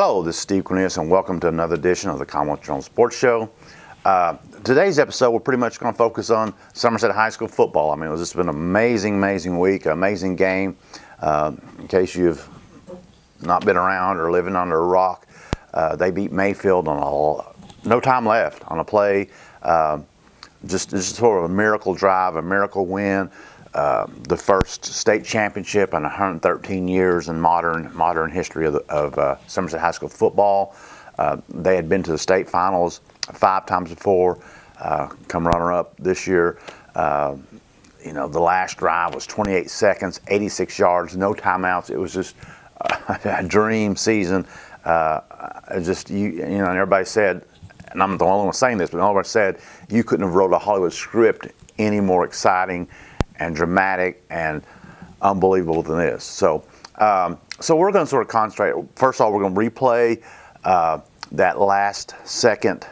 Hello, this is Steve Cornelius, and welcome to another edition of the Commonwealth Journal Sports Show. Today's episode, we're pretty much going to focus on Somerset High School football. I mean, it's just been an amazing week, amazing game. In case you've not been around or living under a rock, they beat Mayfield on no time left on a play. Just sort of a miracle drive, a miracle win. The first state championship in 113 years in modern history of Somerset High School football. They had been to the state finals 5 times before, come runner-up this year. The last drive was 28 seconds, 86 yards, no timeouts. It was just a dream season. And everybody said, and I'm the only one saying this, but everybody said you couldn't have wrote a Hollywood script any more exciting and dramatic and unbelievable than this. So we're going to sort of concentrate. First of all, we're going to replay that last second,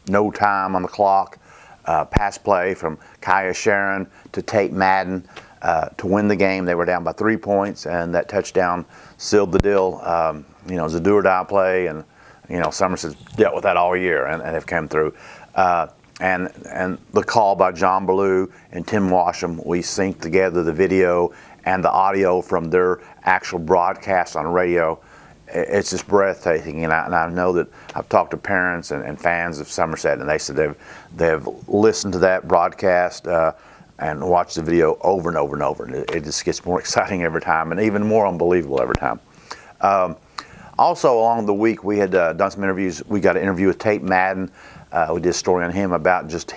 no time on the clock, pass play from Kaya Sharon to Tate Madden to win the game. They were down by 3 points, and that touchdown sealed the deal. It was a do-or-die play, and Somerset's dealt with that all year, and they've come through. And the call by John Ballou and Tim Washam, we synced together the video and the audio from their actual broadcast on radio. It's just breathtaking, and I know that I've talked to parents and fans of Somerset, and they said they've listened to that broadcast and watched the video over and over and over, and it just gets more exciting every time and even more unbelievable every time. Also, along the week, we had done some interviews. We got an interview with Tate Madden. We did a story on him about just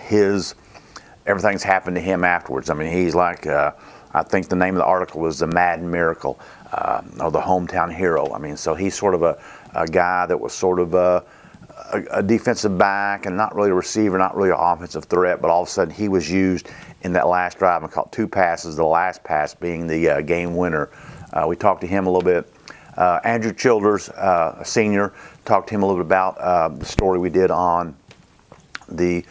everything's happened to him afterwards. I mean, he's like, I think the name of the article was The Madden Miracle, or the Hometown Hero. I mean, so he's sort of a guy that was sort of a defensive back and not really a receiver, not really an offensive threat, but all of a sudden he was used in that last drive and caught 2 passes, the last pass being the game winner. We talked to him a little bit. Andrew Childers, a senior, talked to him a little bit about the story we did on the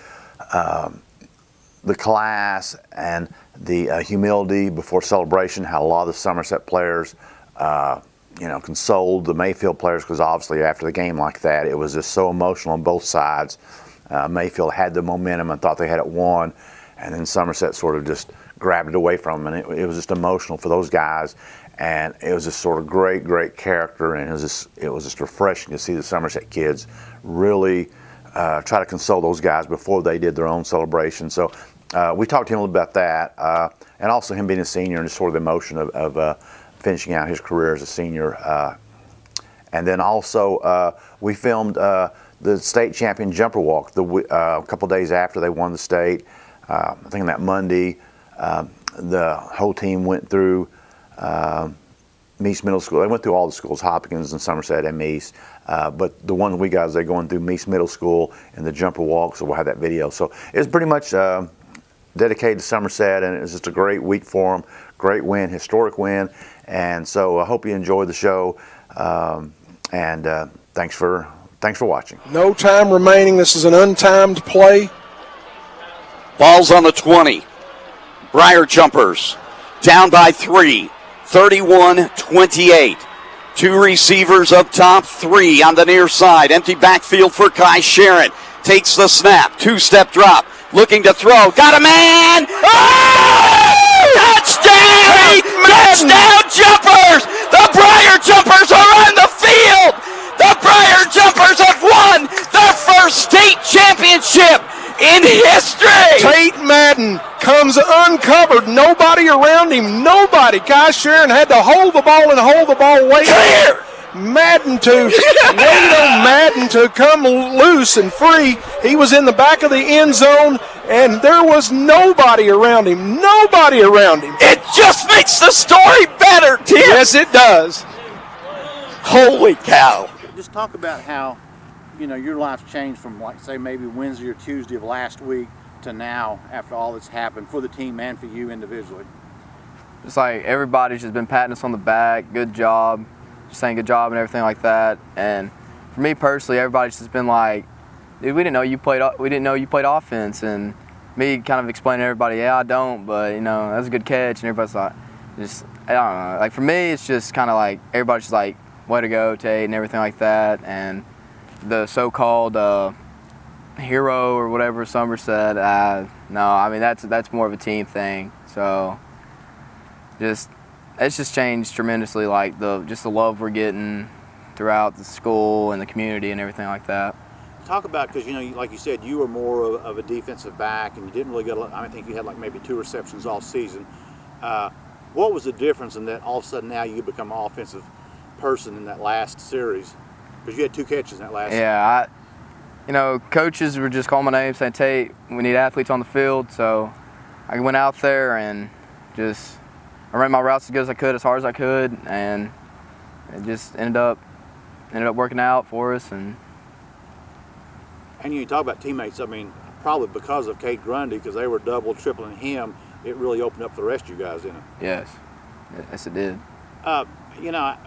class and the humility before celebration, how a lot of the Somerset players, consoled the Mayfield players, because obviously after the game like that, it was just so emotional on both sides. Mayfield had the momentum and thought they had it won, and then Somerset sort of just grabbed it away from them, and it was just emotional for those guys. And it was just sort of great character, and it was just refreshing to see the Somerset kids really try to console those guys before they did their own celebration. So we talked to him a little about that, and also him being a senior and just sort of the emotion of finishing out his career as a senior. And then also we filmed the state champion jumper walk a couple days after they won the state. I think on that Monday, the whole team went through Meese Middle School. They went through all the schools, Hopkins and Somerset and Meese. But the one we got is they're going through Meese Middle School and the jumper walk, so we'll have that video. So it's pretty much dedicated to Somerset, and it's just a great week for them. Great win, historic win. And so I hope you enjoy the show. And thanks for watching. No time remaining. This is an untimed play. Ball's on the 20. Briar Jumpers down by 3. 31-28. 2 receivers up top, 3 on the near side. Empty backfield for Kai Sharon. Takes the snap. 2-step drop. Looking to throw. Got a man! Oh! Touchdown! Touchdown Jumpers! The Briar Jumpers are on the field! The Briar Jumpers have won their first state championship in history! Tate Madden comes uncovered. Nobody around him. Nobody. Kai Sharon had to hold the ball wait. Clear! Madden to wait on Madden to come loose and free. He was in the back of the end zone, and there was nobody around him. Nobody around him. It just makes the story better, Tim. Yes, it does. Holy cow. Just talk about how, your life's changed from, like, say, maybe Wednesday or Tuesday of last week to now after all that's happened for the team and for you individually. It's like everybody's just been patting us on the back, good job, just saying good job and everything like that. And for me personally, everybody's just been like, dude, we didn't know you played offense. And me kind of explaining to everybody, yeah, I don't, but that was a good catch. And everybody's like, I don't know. Like for me, it's just kind of like everybody's just like, way to go, Tate, and everything like that. And the so-called hero or whatever Summer said, no, I mean that's more of a team thing. So it's just changed tremendously, like the love we're getting throughout the school and the community and everything like that. Talk about, because like you said, you were more of a defensive back, and you didn't really get a lot. I think you had like maybe 2 receptions all season. What was the difference in that all of a sudden now you become an offensive person in that last series? Because you had 2 catches in that last. Yeah, coaches were just calling my name, saying, "Tate, we need athletes on the field." So I went out there and I ran my routes as good as I could, as hard as I could, and it just ended up working out for us. And you talk about teammates. I mean, probably because of Kate Grundy, because they were double, tripling him, it really opened up for the rest of you guys, didn't it? Yes, it did.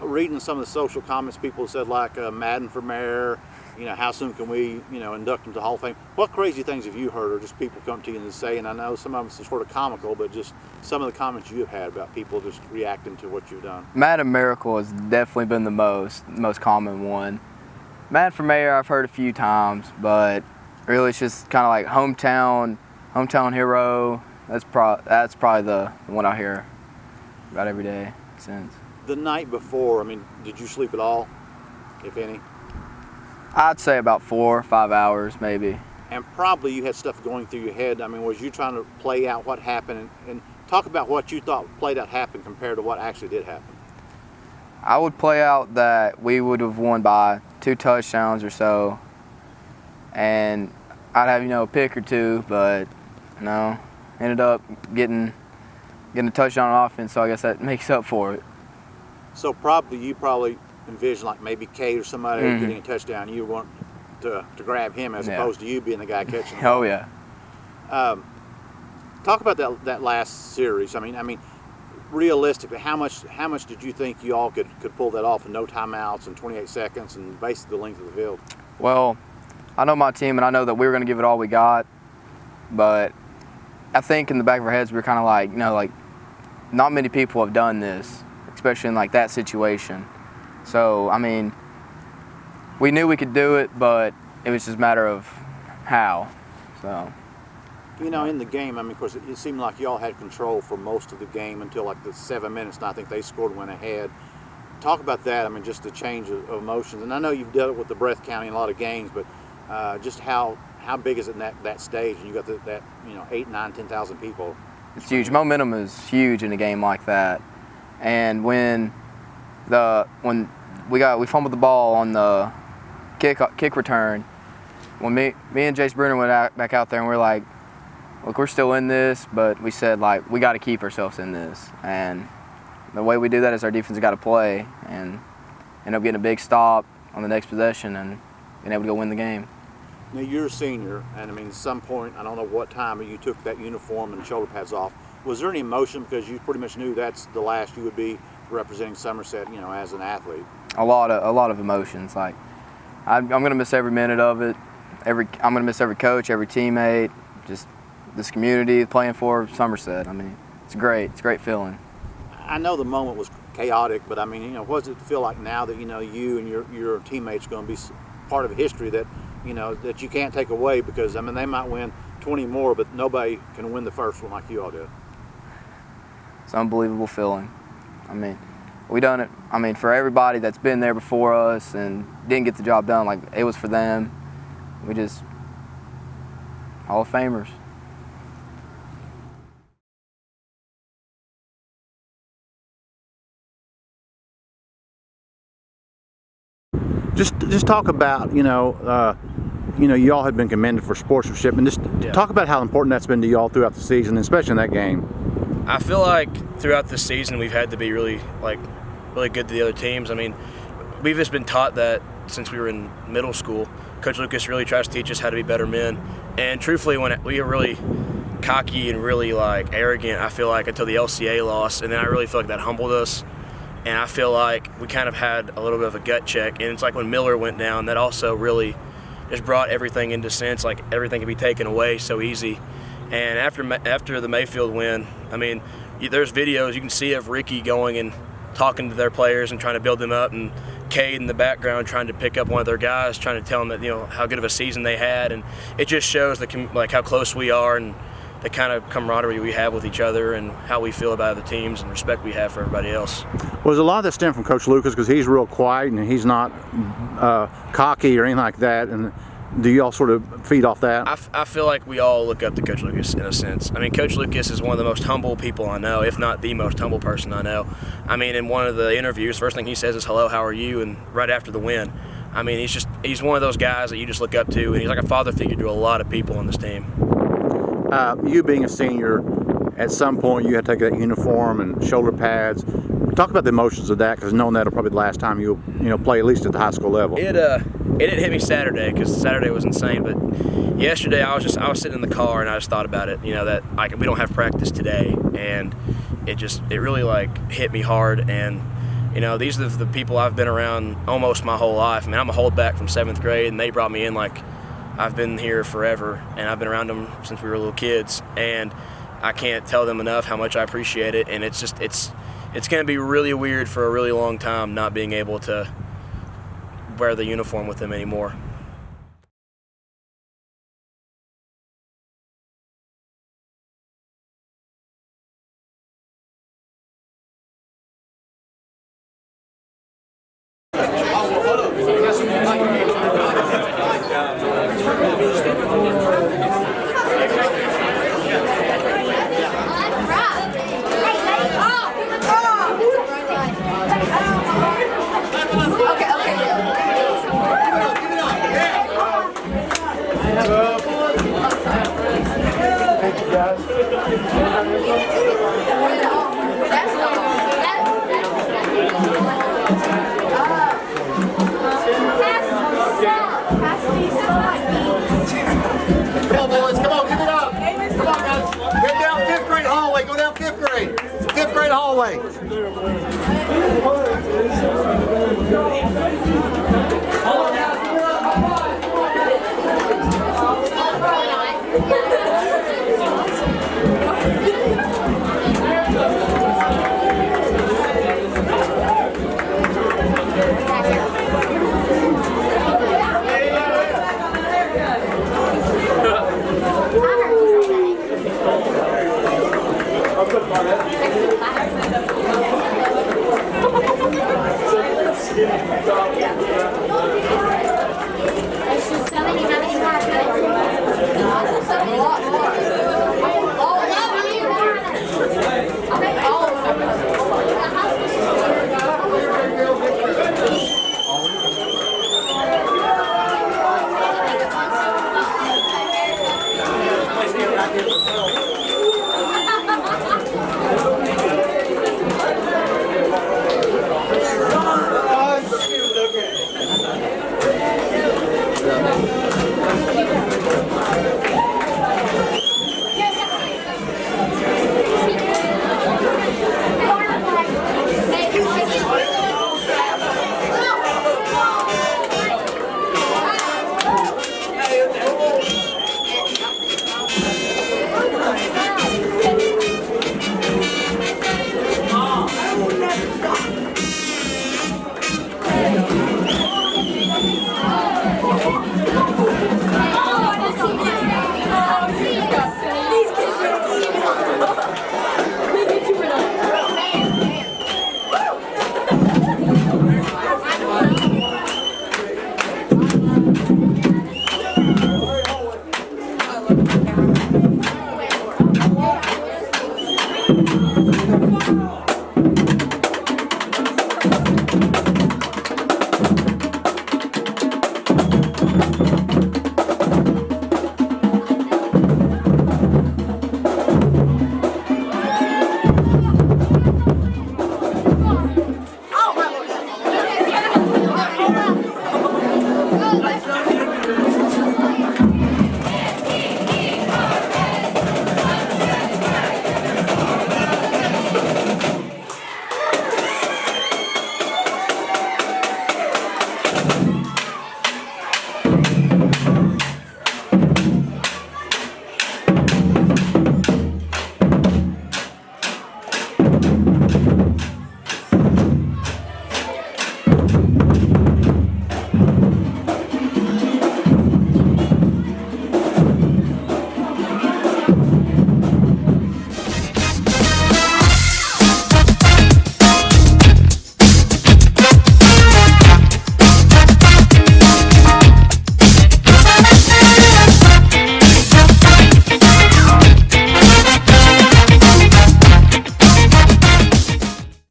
Reading some of the social comments, people said like Madden for mayor. How soon can we, induct him to Hall of Fame? What crazy things have you heard, or just people come to you and say? And I know some of them are sort of comical, but just some of the comments you have had about people just reacting to what you've done. Madden Miracle has definitely been the most common one. Madden for mayor, I've heard a few times, but really it's just kind of like hometown hero. That's probably the one I hear about every day since. The night before, I mean, did you sleep at all, if any? I'd say about 4 or 5 hours, maybe. And probably you had stuff going through your head. I mean, was you trying to play out what happened? And talk about what you thought played out happened compared to what actually did happen. I would play out that we would have won by 2 touchdowns or so. And I'd have, a pick or 2, but no. Ended up getting a touchdown on offense, so I guess that makes up for it. So you probably envision like maybe Kate or somebody getting a touchdown. You want to grab him as opposed to you being the guy catching him. Oh yeah. Talk about that last series. I mean, realistically, how much did you think you all could pull that off in no timeouts and 28 seconds and basically the length of the field? Well, I know my team, and I know that we were going to give it all we got, but I think in the back of our heads we were kind of like, like not many people have done this, especially in like that situation. So, I mean, we knew we could do it, but it was just a matter of how. So, in the game, I mean, of course, it seemed like y'all had control for most of the game until like the 7 minutes, and I think they scored and went ahead. Talk about that. I mean, just the change of emotions. And I know you've dealt with the breath counting in a lot of games, but just how big is it in that stage? And you got that 8, 9, 10,000 people. It's huge. Momentum is huge in a game like that. And when we fumbled the ball on the kick return, when me and Jace Bruner went back out there and we're like, look, we're still in this, but we said like we got to keep ourselves in this, and the way we do that is our defense got to play and end up getting a big stop on the next possession and being able to go win the game. Now you're a senior, and I mean, at some point, I don't know what time, but you took that uniform and shoulder pads off. Was there any emotion because you pretty much knew that's the last you would be representing Somerset, as an athlete? A lot of emotions. Like I'm gonna miss every minute of it. I'm gonna miss every coach, every teammate, just this community playing for Somerset. I mean, it's great. It's a great feeling. I know the moment was chaotic, but I mean, what does it feel like now that you and your teammates are going to be part of a history that that you can't take away? Because I mean, they might win 20 more, but nobody can win the first one like you all did. It's an unbelievable feeling. I mean, we done it. I mean, for everybody that's been there before us and didn't get the job done, like it was for them. We just Hall of Famers. Just talk about you all had been commended for sportsmanship, and just talk about how important that's been to y'all throughout the season, especially in that game. I feel like throughout the season we've had to be really good to the other teams. I mean, we've just been taught that since we were in middle school. Coach Lucas really tries to teach us how to be better men. And truthfully, when we were really cocky and really arrogant, I feel like until the LCA loss, and then I really feel like that humbled us. And I feel like we kind of had a little bit of a gut check. And it's like when Miller went down, that also really just brought everything into sense, like everything could be taken away so easy. And after the Mayfield win, I mean, there's videos you can see of Ricky going and talking to their players and trying to build them up. And Cade in the background trying to pick up one of their guys, trying to tell them that, you know, how good of a season they had, and it just shows like how close we are and the kind of camaraderie we have with each other and how we feel about other teams and respect we have for everybody else. Was a lot of that stem from Coach Lucas because he's real quiet and he's not cocky or anything like that? And do you all sort of feed off that? I feel like we all look up to Coach Lucas in a sense. I mean, Coach Lucas is one of the most humble people I know, if not the most humble person I know. I mean, in one of the interviews, first thing he says is, "Hello, how are you?" and right after the win. I mean, he's one of those guys that you just look up to, and he's like a father figure to a lot of people on this team. You being a senior, at some point you had to take that uniform and shoulder pads. Talk about the emotions of that, because knowing that'll probably be the last time you'll play, at least at the high school level. It didn't hit me Saturday because Saturday was insane, but yesterday I was sitting in the car and I just thought about it. You know, that we don't have practice today, and it really like hit me hard. And you know, these are the people I've been around almost my whole life. I mean, I'm a holdback from 7th grade, and they brought me in like I've been here forever, and I've been around them since we were little kids, and I can't tell them enough how much I appreciate it. And it's going to be really weird for a really long time not being able to wear the uniform with them anymore. Come on, boys. Come on, give it up. Come on, guys. Get down 5th grade hallway. Go down 5th grade. 5th grade hallway. Yeah.